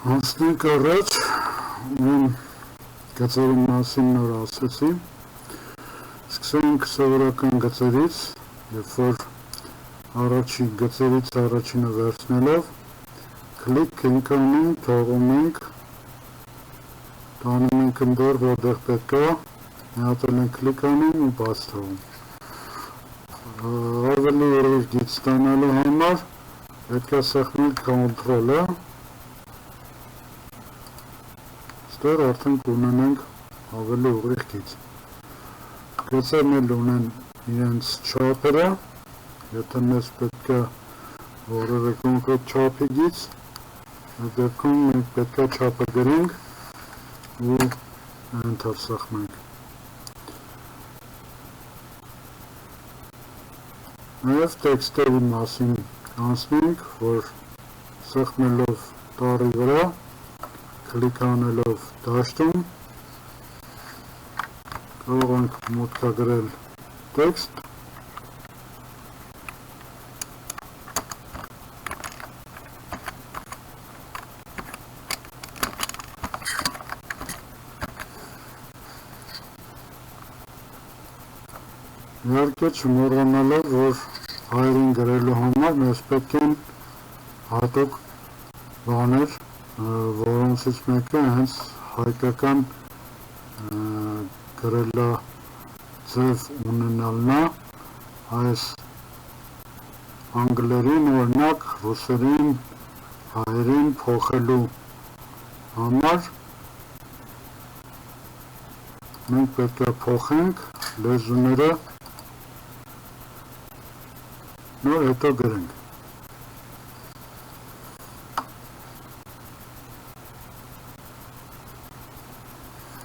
Անցնենք առաջ, ում գծերի մասին նոր ասեցի, սկսենք սովորական գծերից, երբ որ գծերից առաջինը վերցնելով, կլիկ անում, թողում ենք, տանում ենք ընդոր, որտեղ պետք է, մի հատ էլ ենք կլիկ անում ու բաց թողում։ Ավելի ուղիղ գիծ ստանալու համար պետք է սեղմել Ctrl-ը, ստեղ արդեն կունենենք ավելի ուղիղ գիծ։ Գծերն էլ ունեն իրենց չափերը, եթե մեզ պետք է որևէ կոնկրետ չափի գիծ, այդ դեպքում մենք պետք է չափը գրենք ու Enter սեղմենք։ Նաև տեքստերի մասին անցնենք, որ սեղմելով տառի վրա, կլիկ անելով դաշտում, կարող ենք մուտքագրել տեքստ, իհարկե չմոռանալով, որ հայերեն գրելու համար մեզ պետք են հատուկ բաներ, որոնցից մեկը հենց հայկական գրելաձև ունենալն է, այս անգլերեն, օրինակ, ռուսերեն, հայերեն փոխելու համար մենք պետք է փոխենք լեզուները, նոր հետո գրենք։